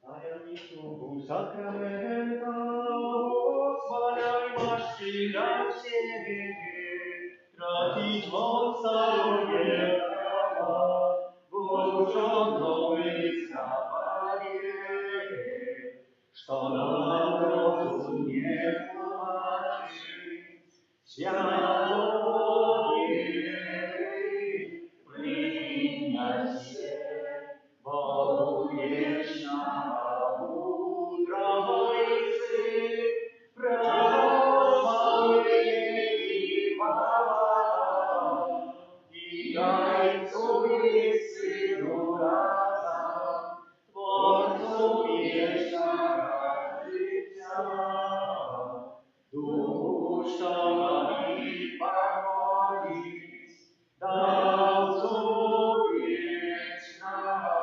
Таинству сакрамента восхваляемости на все, тратить от самое право, вооруженного исковали, что нам разумеет плачет, святого веры, принятие. Богу вечного, мудрого Исы, прославление и хвала, и Отцу и Сыну разом, Творцу вечного життя, Духу, что молит помолись, Отцу вечного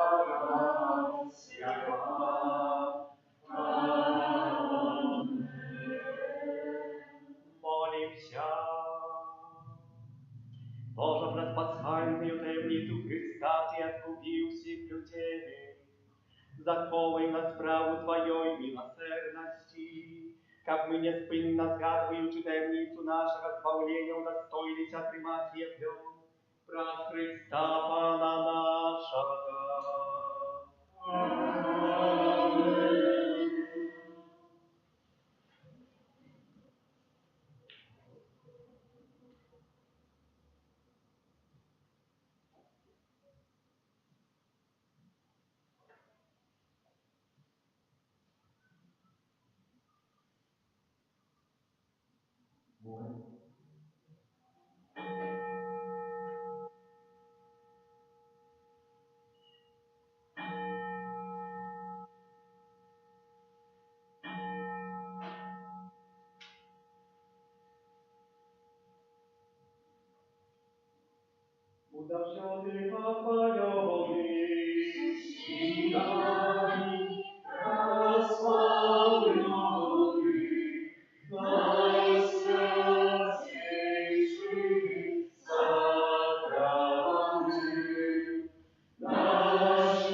святого. Аминь. Молимся. Боже, пред пасхальною таємницю Христа Ти откупил всех людей, заховай нас праву Твоей милосердности, как мы неспынно сгадываючи таємницю нашего збавления удостоились отримать ее прав Христа Пана нашего. Аминь. Удавший похваленный, сияй, прославленный, наисвятейший сакрамент, наш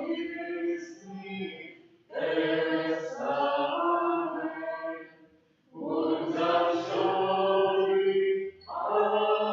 небесный тестамент, будь завсёды похваленный,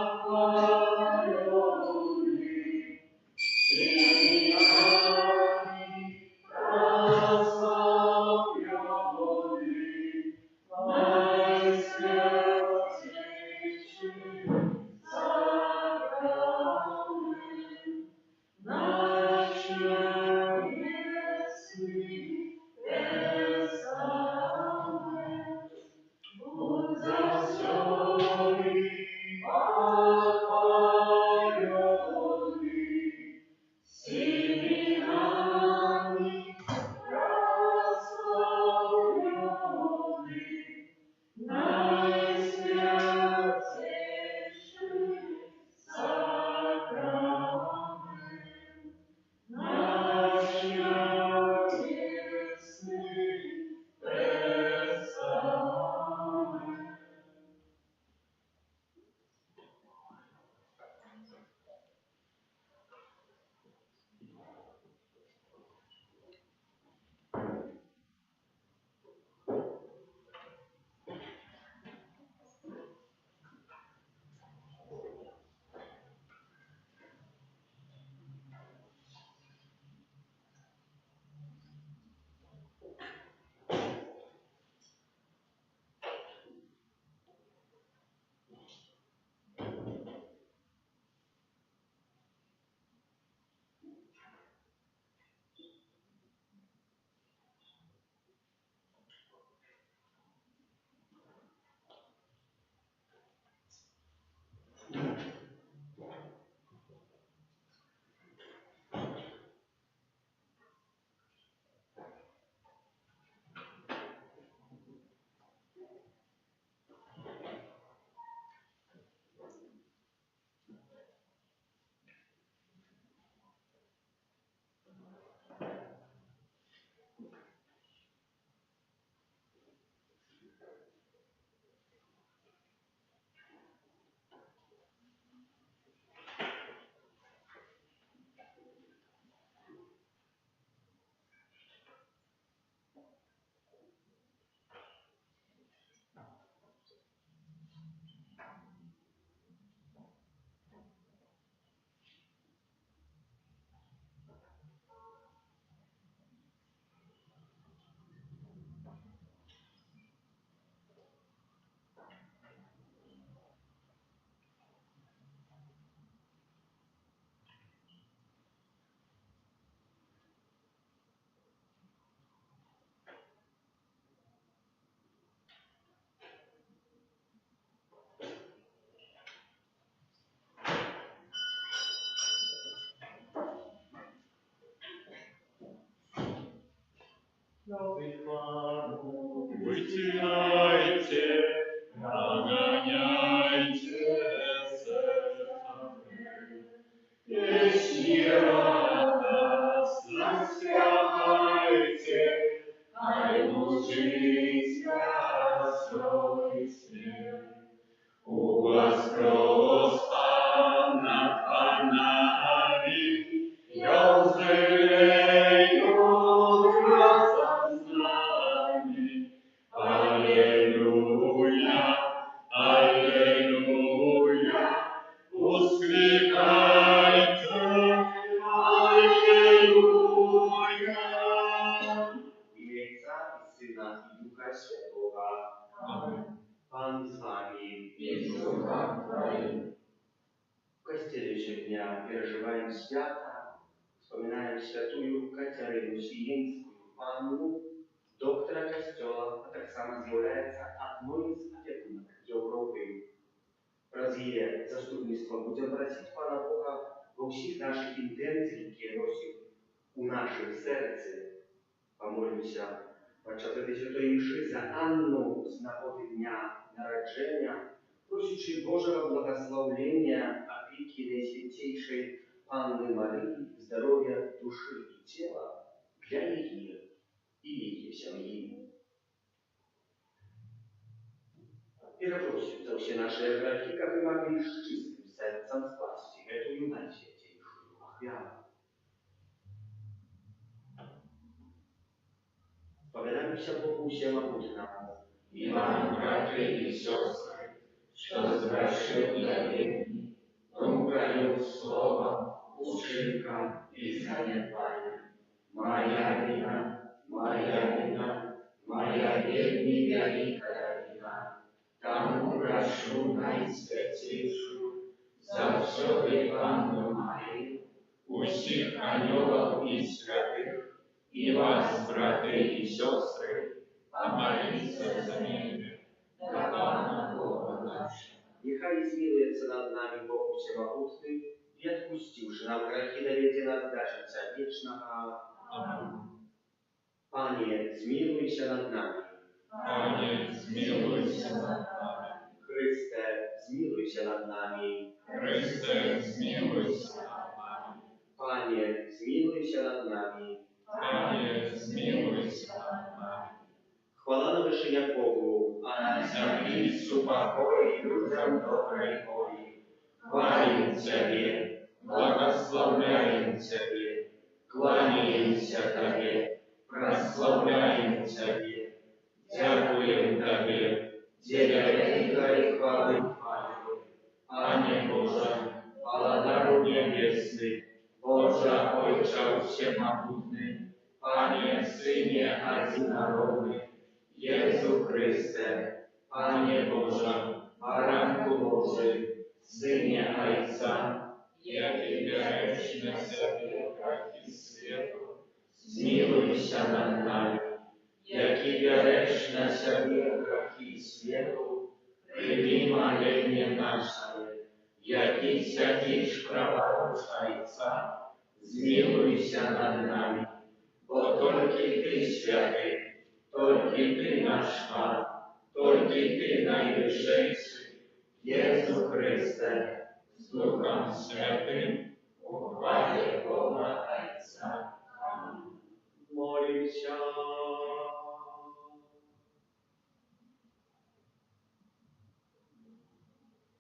Вытирайте, прогоняйте сердца. Песни радостно спевайте, тайну жизнь раскройте. У вас просто над фонарей я взлею глаза знамени. Аллилуйя, аллилуйя, воскликайте, аллилуйя. W imię Ojca i Syna i Ducha Świętego. Amen. Pan z wami. I z duchem Twoim. W kościele dnia переживаем свято, вспоминаем святую Катерину Сиенскую, панну, доктора Костела, а так само является одной из опекунок Европы. Раз ее заступництво будем просить Пана Бога во всех наших интенциях, которые носим у нашем сердце. Помолимся подчас этой святой мши за Анну з нагоди дня народження, просячи Божого благословления, опеки Наисвятейшей Анны Марии, здоровья души и тела для ее и ее семьи. И просим за все наши грехи, как мы могли с чистым сердцем спасти эту наисвятейшую охрану. Powiadamy Bogu Всемогутному И вам, братья и сестры, что згрешили невинні, тому пролил слово, ошибка и занятая. Моя вина, моя вина, моя вельми великая вина. Тому прошу Наисвятейшую за все Анну Марию, усіх ангелов и святых, и вас, братья и сестры, помолиться за ними, до Пана Бога нашего. Нехай смилуется над нами Бог Всемогутный и, отпустивший нам грехи, доведе нас до життя вечного. Аминь. Пане, смилуйся над нами. Пане, смилуйся над нами. Христе, смилуйся над нами. Христе, смилуйся над нами. Пане, смилуйся над нами. Пане, смилуйся над нами. Хвала на вышине Богу, а на землі супокой людям доброй воли. Хвалим Тебе, благословляем Тебе, кланяемся Тебе, прославляем Тебе, дякуем Тебе, Тебе и хвалы хвалим. Пане Боже, Владару небесный, Боже, Отче всемогутный, Пане, Сыне одинородный, Jezu Chryste, Panie Boże, Baranku Boży, Synie Ojca, jaki bierzesz na siebie graki światu, zmiłuj się nad nami, jaki bierzesz na siebie graki światu, przyjmij molenie nasze, jaki święcisz praworządca Ojca, zmiłuj się nad nami, bo tylko Ty święty, только Ты наш Пан, только Ты наивысшийший, Иисус Христе, с Духом Святым, ухвали Бога Отца. Аминь. Молимся.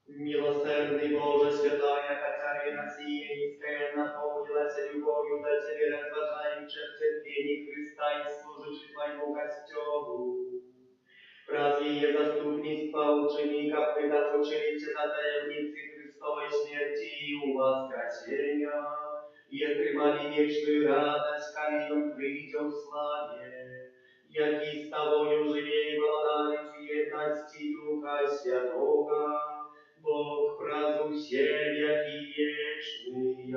Милосердный Боже, святая Катерина Сиенская, наполнилась любовью до Тебе, разважающих терпений Христа и служащих Твоему костелу. Разве ее заступництва учеников предотвратили на таемницы Христовой смерти и воскресения, и отримали вечную радость, когда придем в славе, яки с Тобою живее владали в едности Духа Святого, Бог празднуй все веки вечные.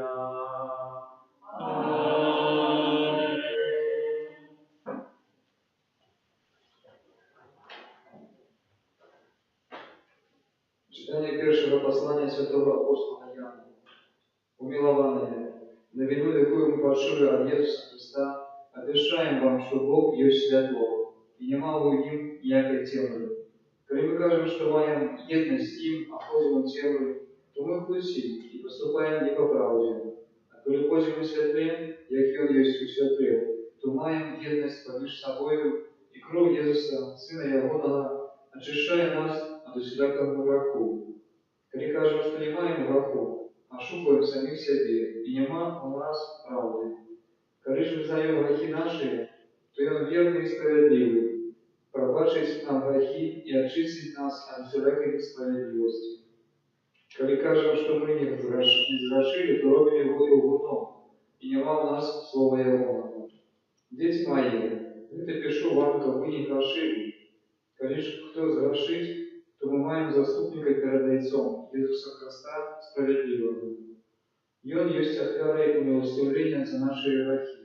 Аминь. Читание первого послания святого апостола Иоанна. Умилованные, на вину векуем большую от Иисуса Христа, Отвечаем вам, что Бог есть святло, и нема у ним ніякої темры. Коли мы кажем, что маем едность с ним, а ходим в темры, то мы хлусим и поступаем не по правде. А коли ходим в светле, як Он есть у светле, то маем едность поміж собою, и кровь Иисуса, Сына Ягоного, очищает нас от усілякого греху. Коли кажем, что не маем греху, а шукаем самих себе, и нема у нас правды. Коли же взнаем грехи наши, то Он верный и справедливый, пробачить нам грехи и очистить нас от всякой несправедливости. Коли кажем, что мы не сгрешили, то робим Его и лгуном, и нема у нас слова Его. Дети мои, это пишу вам, как вы не грешили. Коли же кто сгрешит, то мы маем заступника перед Отцом, Иисуса Христа, справедливого. И Он есть офара и умилостивление за наши грехи.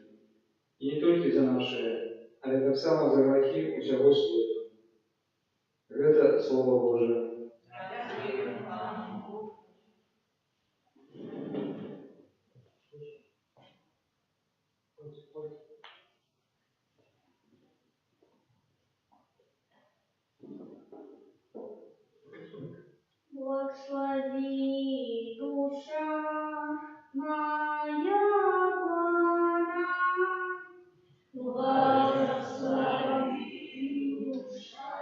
И не только за наши, але так само за грехи усього світу. Это Слово Божие. Благослови, душа моя Бога, благослови, душа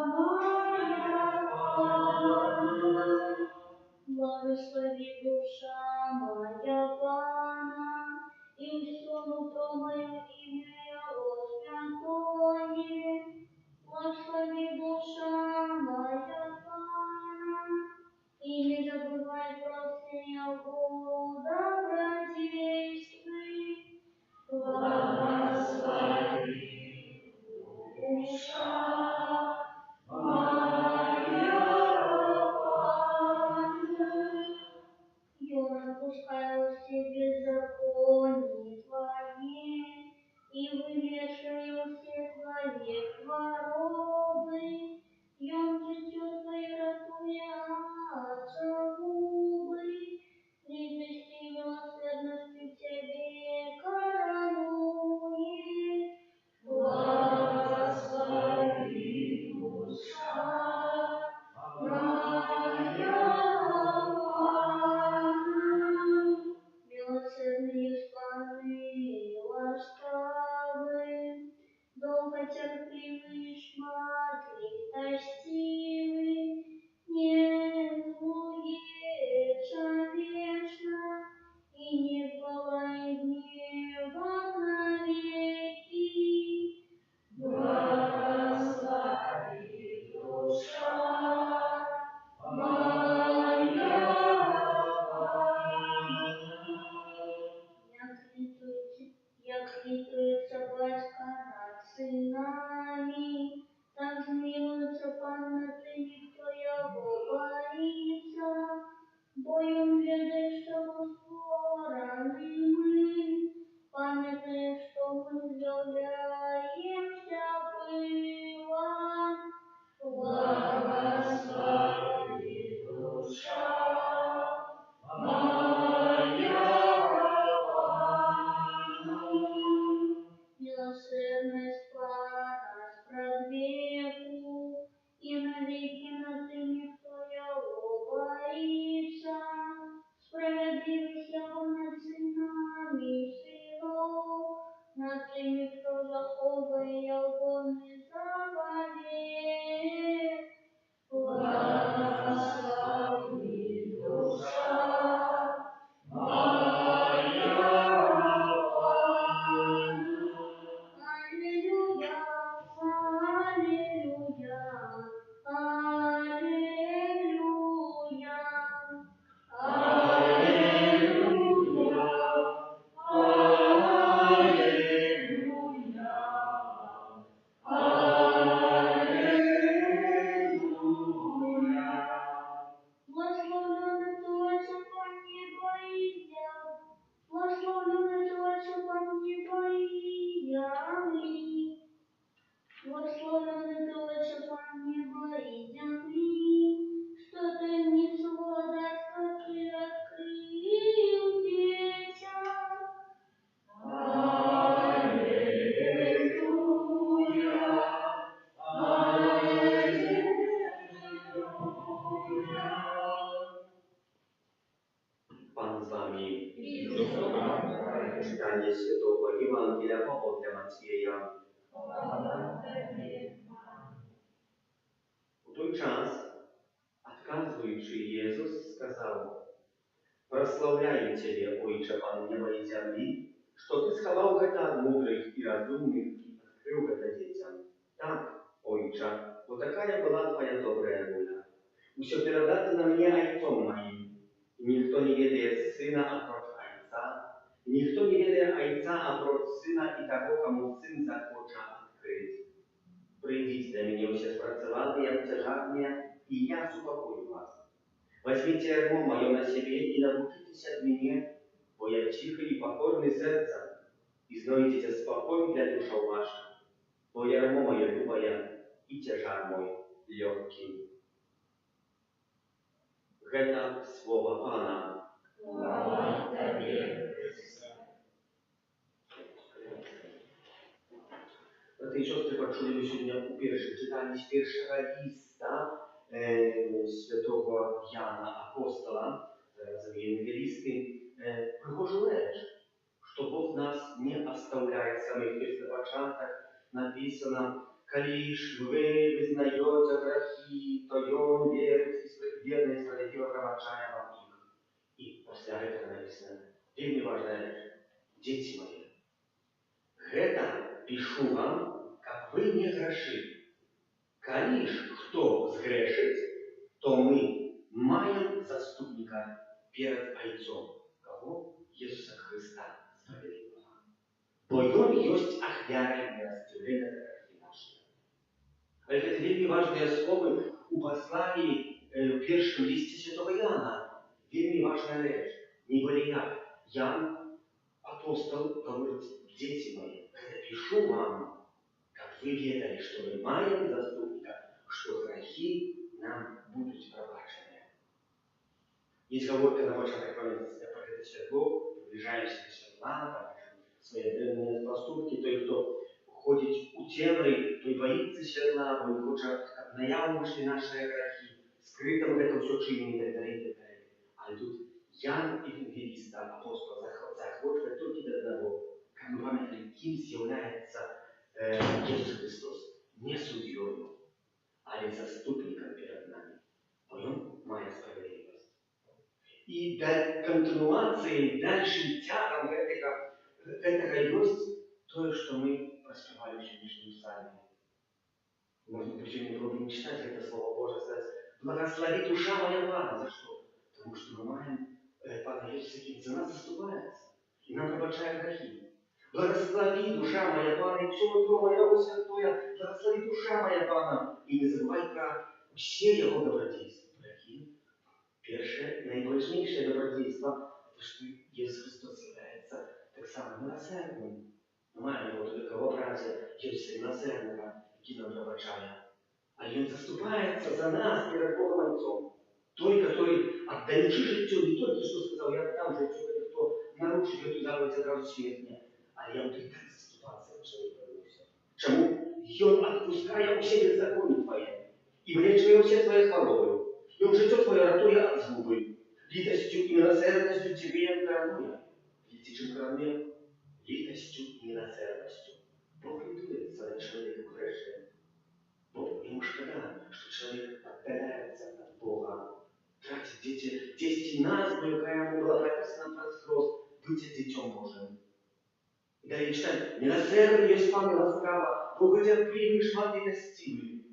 моя Бога, благослови, душа моя Бога, и все нутро мое имя Его святое. Благослови, душа моя Бога, Євангелія Павла для Матвія. У той час, отказуючи, Єсус сказав: «Прославляю Тебе, Отче, Пан неба и земли, что Ты сховал это от мудрых и разумных и открыл это детям. Так, Отче, вот такая была Твоя добрая воля. Усё передати на мне Отцом моим, и никто не ведает Сына, опроч Отца, и никто не ведает Отца, опроч Сына и того, кому Сын захочет открыть. Придите до меня все спрацеванные, обтяжанные, и я супокою вас. Возьмите ярмо мое на себе и научитесь от меня, бо я тихий и покорный сердцем, и знойдите спокой для душа ваша, бо ярмо мое любое и тяжар мой легкий». Это слово Пана. Слава Тебе, Христе. Брати і сестри, почули ми сьогодні у першому читанні з першого листа святого Яна Апостола, зараз евангелисты, прихожу речь, что Бог нас не оставляет самих. Есть на початок написано: «Коли ж вы вызнаете грехи, то Он верно и справедливо пробачает вам их». И после этого написано очень важная речь: «Дети мои, это пишу вам, как вы не грешили. Коли ж кто сгрешит, то мы маем заступника перед Отцом». Кого? Иисуса Христа, справедливого. Бо Он есть ахвярой милостивления за грехи наши. Это очень важные слова у послании в первом листе святого Иоанна. Очень важная речь. Не более Ян, апостол, говорит: «Дети мои, это пишу вам, как вы ведали, что мы маем заступника, что грехи нам будут пробачены». Есть говорка на початок про святло, приближаемся к светла, свои древние поступки. Той, кто ходит у темры, той боится светла, бо не хочет, как наяву вышли наши грехи, скрытым это все чинит и так далее, и так далее. А тут Ян, евангелист, апостол, захватывает только до одного. Как мы памятаем, кем является Иисус Христос? Не судьей, а не заступником перед нами. Он моя справедливость. И до континуации, дальше тягом этого есть то, что мы раскрывали в сегодняшнем псалме. Можно причем не пробуем читать это Слово Божие, сказать: «Благослови душа моя Пана». За что? Потому что мы маем Пана Иисуса, который за нас заступается и нам пробачает грехи. «Благослови душа моя Пана, и все нутро мое святое, благослови душа моя Пана». И не забывай про все Его добродейства. Грехи. Первое, наиважнейшее добродейство, это что Иисус Христос является так само милосердным. Мы маем Его великообразие Иисуса милосердного, который нам пробачает. А Он заступается за нас перед Богом Отцом. Той, который, отдаючи життю, не только что сказал: «Я там життю, кто нарушит эту заповедь, сразу смерть мне». А я буду так заступаться, что не повернулся. Чему? И Он, отпуская все беззакония Твои, и влечивая все Твои хвалою, и Он життё Твое ратуя от згуби, литостью и милосердностью Тебе даруя. Видите, чем кроме литостью и милосердностью Бог литуется над человеком грешным. Бог ему шкода, что человек отдаляется от Бога, тратит 10 назв, какая ему была прописана под хрост, быть детем Божьим. И далее читаем: «Милосердный есть Пан и ласкава, долготерпеливый, шматливостивый».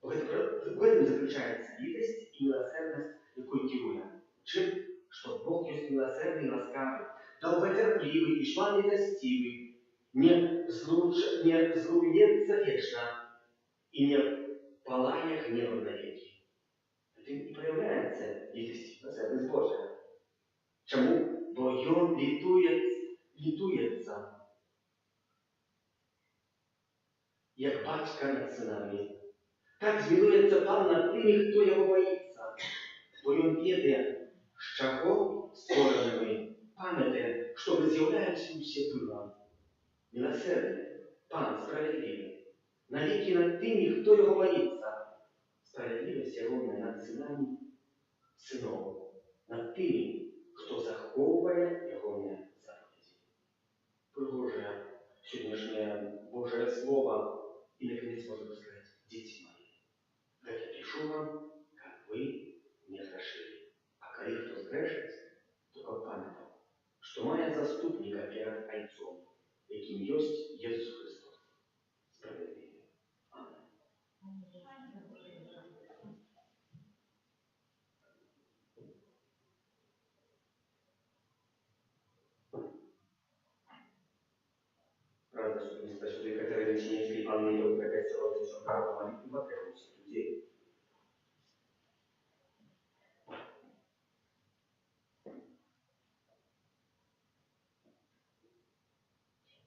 В этом заключается литость и милосердность такой героя. Чем? Что Бог есть милосердный и ласкавый, долготерпеливый и шматливостивый, не злуется вечно и не палая гневом навеки. Это и проявляется литость и милосердность Божия. Чему? Бо Он литуется, як батька над синами. Так змилується Пан над тими, хто Його боїться, бо Він веде, з чого створеними, пам'ятає, що з'являються усі пила. Милосердний, Пан справедливий, навіки над тими, хто Його боїться. Справедливість Його над синами синов, над тими, хто заховує Його заповіді. Божие, сегодняшнее Божие Слово, и наконец можно сказать: дети мои, так я пишу вам, как вы не грешили. А коли кто сгрешит, то как памятал, что має заступника перед Отцом, яким есть Иисус Христос, справедливый. Аминь. Правда, что вместо Святой Катерины Синевской Анны доктора Костела зачем право молитвы во всех людей.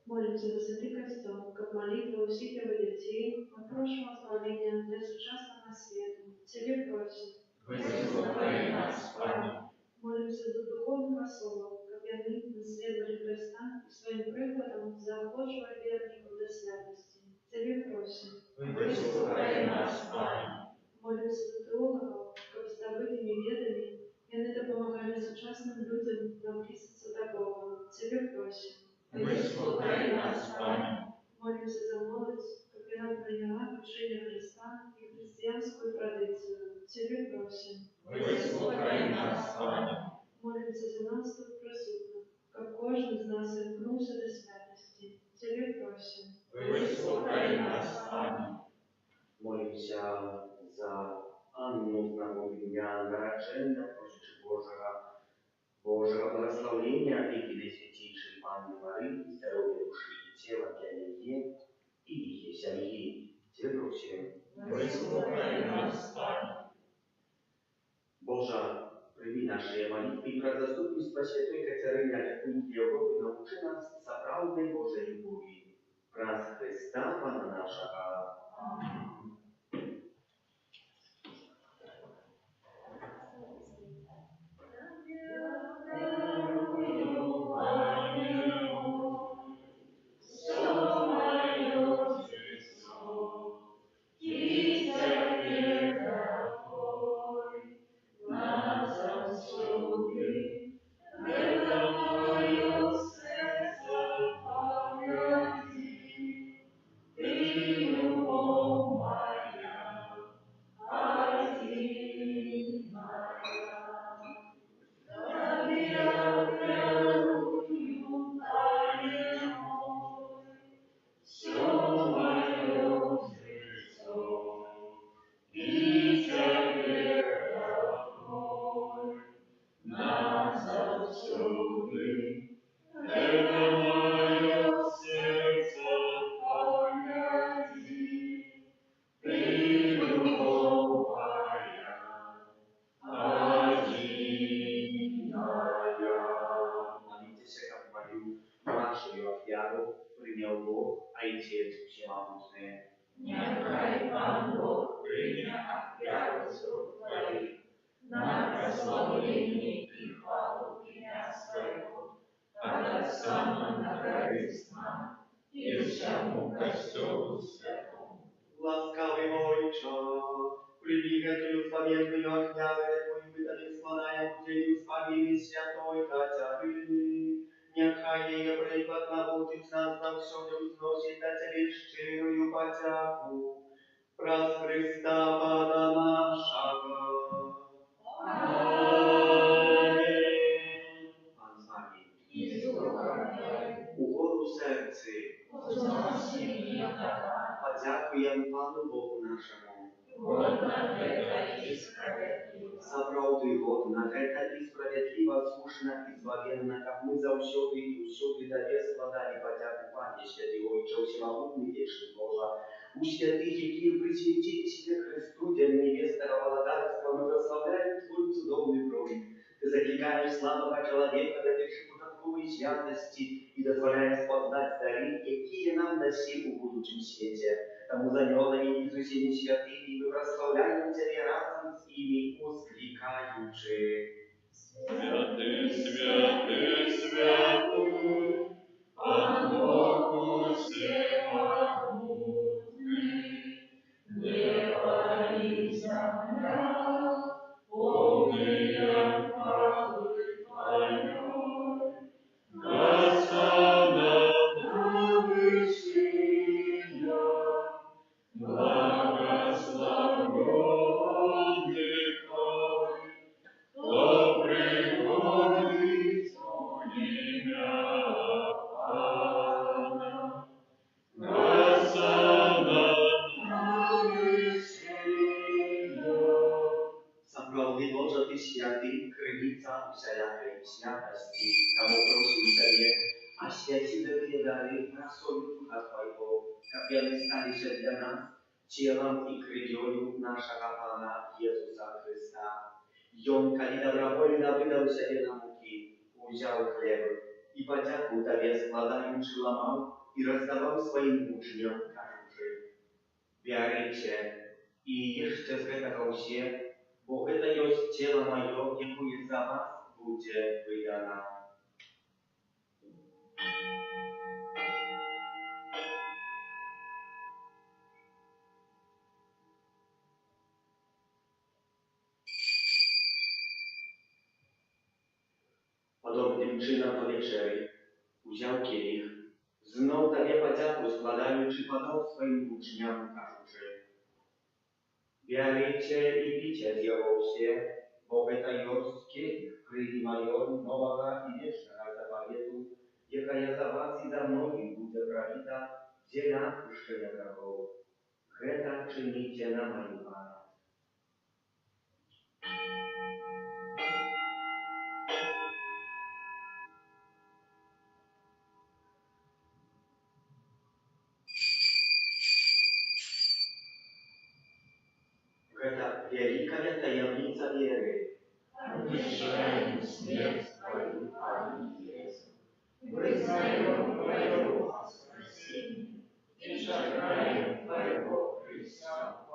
Молимся за Святый Костел, как молитва усіх його дітей, ми просимо славлення для сучасного світу. Тебе просим. Вислухай нас, Пане. Молимся за духовных особов, как они наследовали Христа и своим прикладом заохочивая верников до святости. Тебе просим. Вислухай нас, Пане. Молимся за теологов, как здобытыми ведами они допомагали сучасним людям наблизиться до Бога. Тебе просим. Вислухай нас, Пане. Молимся за молодь, как она приняла учение Христа и христианскую традицию. Тебе просим. Вислухай нас, Пане. Молимся за нас тут присутных, как кожен из нас вернувся до святости. Тебе просим. Вислухай нас, Пане. Молимся за Анну з нагоди дня народження, просячи Божого благословення і Найсвятейшей Панны Марии, и здоровья души и тела для нее и ее семьи. Тебе просим. Вислухай нас, Пане. Божа, прими наши молитвы и про заступництво Святой Катерины Александрии Европы научи нас соправдной Божьей любви. Праз Христа Пана нашего. Нехай Пан Бог прийме офяру Твою на прославление и хвалу имя Своего, от Отца на корыстном и всему Костелу Святому. Ласкавый Отче, прими эту споменную офяру, Твою выдали склонаем Тебе исповеди Святой Катерины. Нехай ее приклад наводит нас на все не узносит на Тебе щирую подяку. Праз Христа Пана нашего. Аминь. Пан з вами. И с Духом Твоим. Угору серці. Узноси меня, Подякуємо Пану Богу нашому. годно это и справедливо. Сапраўды годна, гэта і справядліва, слушна і злавенна, каб мы заўсёды і ўсюды Табе складалі падзяку, Пане, Святы Отче, усемагутны вечны Божа. У святых, якія прысвяцілі себе Христу, дзеля небеснага валадарства, мы прославляем Твой цудоўны проявь. Ты закликаешь слабого человека до податковой святости и дозволяешь познать дары, какие нам досі у будущем свете. Тому за небами и за всеми святыми мы прославляем Тебя разом с ими, воскликаючи. Святый, святый, святый, Пан Бог всемогутный, небо и земля, полные хвалы Твоей, Господа Благословенный Хай, кто приходит во имя Пана. Госана Zapravdy Boże, Ty święty, krynica wszelkiej świętości, тому просим Тебе, освети доверие красою Духа Твоего, как они стали для нас телом и кровью нашего Пана Иисуса Христа. И Он, когда добровольно выдал себе на муки, взял хлеб и, подяку Тебе, складаючи, ломал и раздавал своим учням, кажучи: «Вярите и ешьте с этого все, bo это есть тело мое, якое за вас будет выдано». Podobnym czynem do wieczery wziął kielich, znów Tobie podzięku składając, podał swoim uczniom, кажучи: «Вярите и пейте з его все, bo это есть киелих крови моей нового и вечного заповеду, якая за вас и за многих будет пролита в деле отпущения грехов. Это чините на мою память». Это великая таямница веры. Обещаем смерть Твою, Пане Иисус, признаем Твое воскресение и шагаем Твоего Христа.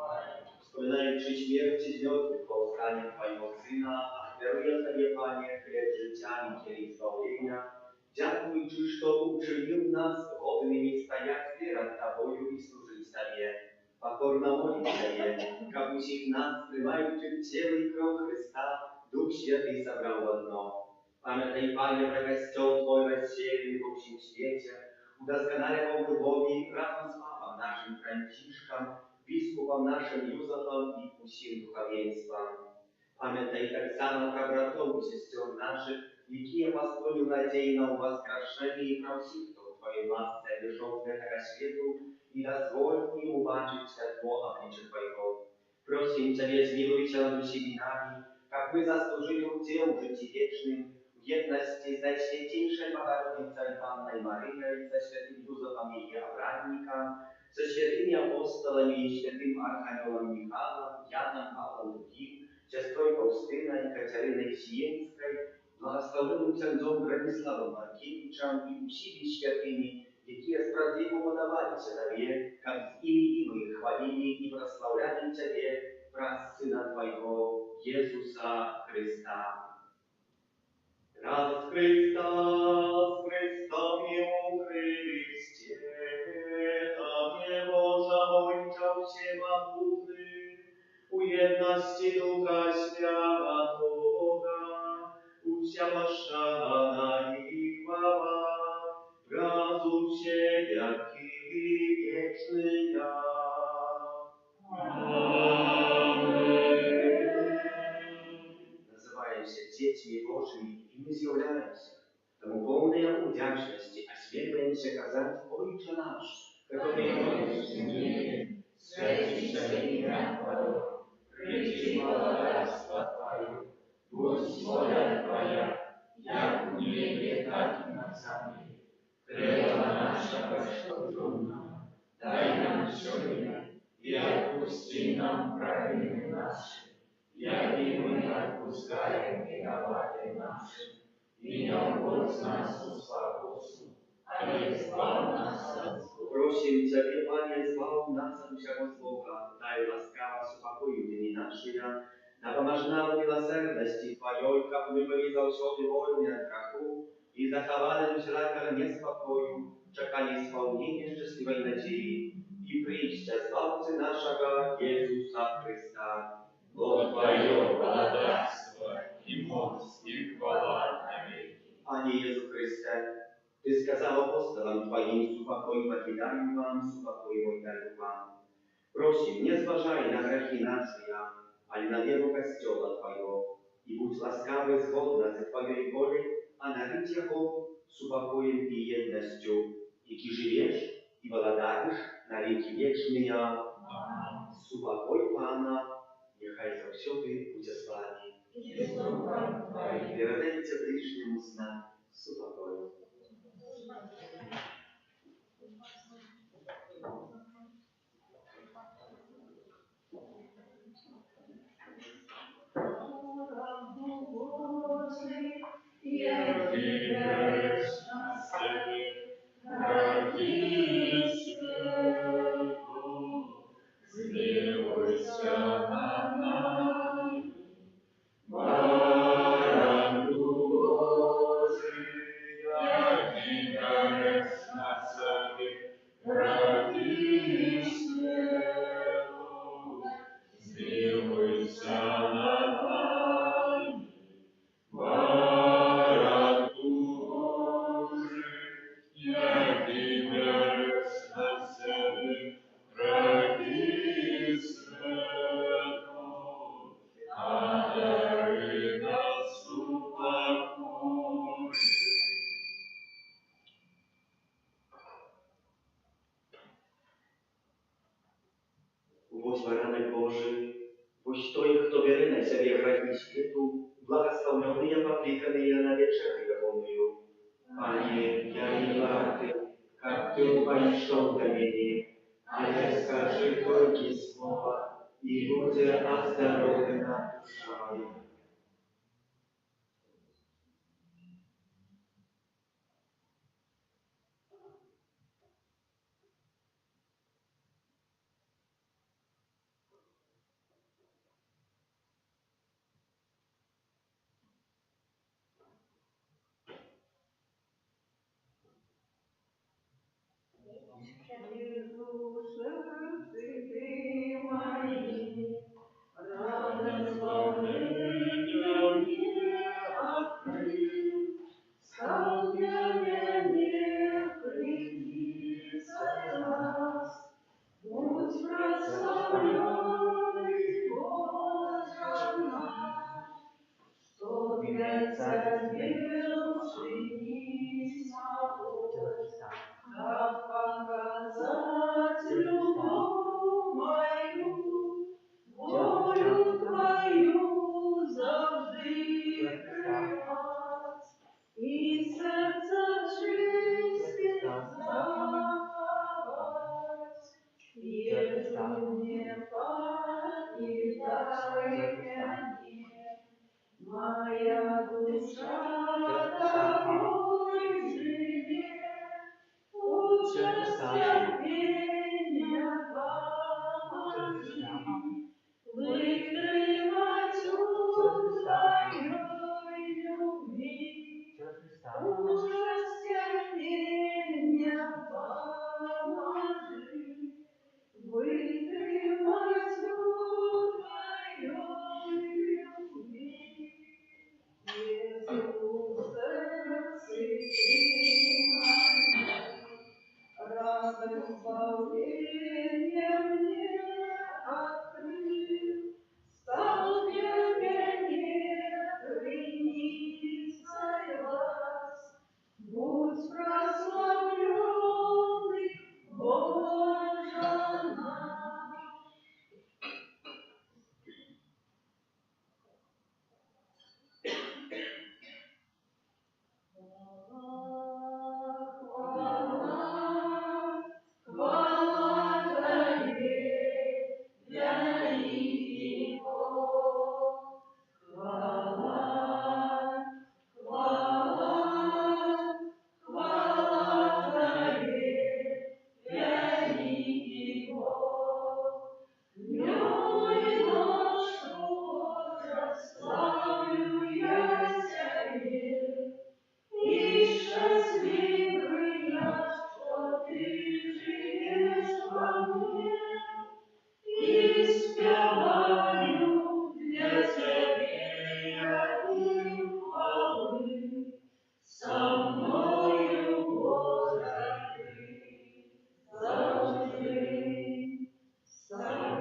Wspominając śmierć i związek powstania Twojego Syna, oferuję Tobie, Panie, chleb życia i kielich zbawienia. Dziękuj Ci, że uczynił nas godnymi stajać przed Tobою i służyć Tobie. Покорно молимся Тебе, как всех нас, принимающих тело и кровь Христа, Дух Святый собрал в одно. Памятай, Пане, про костел Твой рассеянный в общем свете, удосконаливал в любви разум с Папом нашим Францишком, biskupom naszym Józefom i усім духовенством. Памятай так само про братов и сестер наших, які построили надеи на воскрешение и про всех, кто в Твоей ласце лежал в этого свету, и дозволь им убачить светло обличия Твоего. Просим Тебя, zmiłujcie над всеми нами, как мы заслужили удел жития вечным, в едности с Najświętейшей Богородицей Панной Марией, со святым Józefом и Авраамником, со святыми апостолами и святым архангелом Михаилом, Яном, Павлом Другим, сестрой Фаустиной, Катериной Сиенской, благословенным князем Брониславом Маркевичем и усими святыми, которые справедливо подавали Тебе, как с ими и мы хвалили и прославляли Тебе, про Сына Твоего, Иисуса Христа. Раз Христа с Христом Ему Христе, a nie Boża Ojca Всемогутny, u jedności Ducha Świętego, usiałaszana i chwała, razu wszelaki wieczny ja. Называемся детьми Божьими, и мы являемся тому полной удячности, осмеливаемся казать: «Отче наш, который есть в небе, святится имя Твое, приди царство Твое, будь воля Твоя, як в небе, так и на земле. Хлеба нашего насущного дай нам сегодня, и отпусти нам провины наши, як и мы отпускаем виноватым нашим, и не вводь нас в спокусу, а избавь нас от зла. Просим Тебя, Пане, избавь нас от всякого злого, дай ласкаво с упокою дни наши, напомажь нам в милосердности Твоей, как мы были завсёды вольны от греху, и заховали всякого неспокою, чекали исполнения счастливой надеи, и причте Збавцы нашего Иисуса Христа. Бог Твое владарство, и мощь, и хвала навеки. Пане Иисус Христе, Ты сказал апостолам Твоим: «Супокой покидаю вам, супокой мой даю вам». Prosím, nezważaj na grzechy nasze, ale na wierę Kościoła Twojego i bądź łaskawy zgodna ze Twojej woli, a nawiedź Jego spokojem i jednością, jaki żyjesz i władajesz na wieki wieczne. Spokój Pana, niechaj zawsze będzie z Wami. Передайте ближнему знак спокою. Jak idziesz na scenie, radzi światu, zmiłuj się nad nami. Baranku Boży, jak idziesz na scenie, radzi światu, zmiłuj się nad nami. Baranku Boży, jak idziesz na scenie, radzi światu, a dary nas upakuj. Ось бараnek Божий, ось той, хто бере на себе грехи світу, благословлений, покликаний на вечерю Ягоною. Пане, я не вартый, как ты пошел до меня, але скажи только слово, и будет оздоровлена душа моя. Разом з вами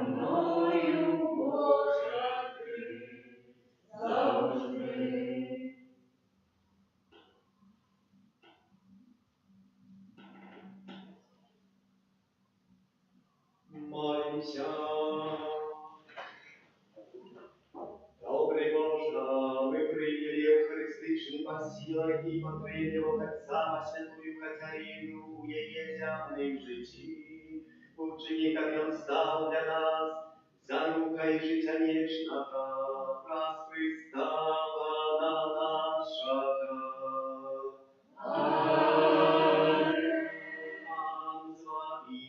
мною, Боже, ти завжди. Молимся. Добрый Боже, мы приняли Евхаристичный посилок и потребовали его как сама святую Катерину, ее земной житии. Учениками он стал для нас, за рукой життя вечного, раз пристава на нашего. Аминь. Пан з вами.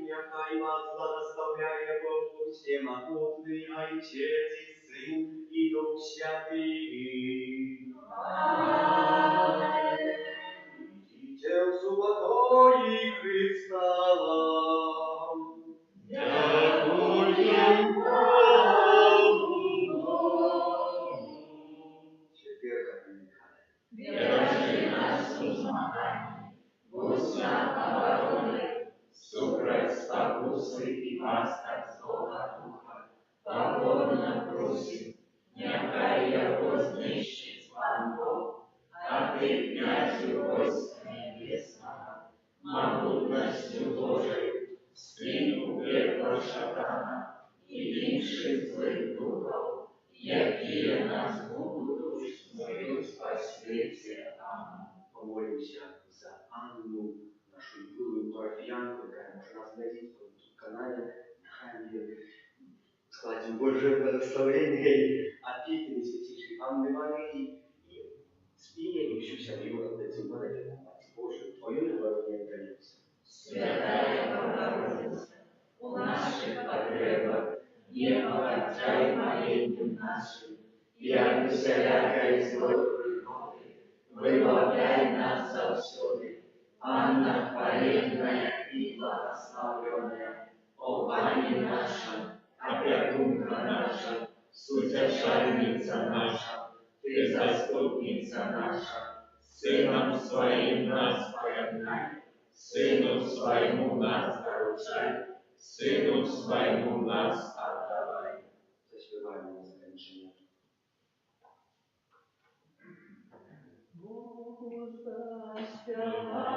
Нехай вас благословляє Бог всемогутний, Отец и Сын и Дух Святый. Аминь. Идите в субботой Христа вам. Дякуємо Богу. Теперь Христа. Бережи нас у змаганні, уся оборони, супроть спокуси і пасток злого духа, покорно просим, нехай його знищить вам Бог, а ти, князю войска небесного, могутностью Божою, скинь у пекло шатана і інших злих духов, які нас будуть мою спасти. Амінь. Помолимся за Анну, нашу любимую парафиянку, которая может нас найти в канале. Нехай складем Божие благословение, опеки святейшей Анны Марии и спияние всю семью отдадим молитву Мать Божию, Твою любовь дается. Святая Богородица, у наших потребах не погорчай молением нашим, и от всякой злой природы выбавляй нас завсёды. Анна хваленная и благословенная, о Пане наша, опекунка наша, сутешальница наша, ты заступница наша, Сыном Своим нас поеднай, Сыну Своему нас поручай, Сыну Своему нас отдавай. Заспеваем на закончение. Богу заспевай.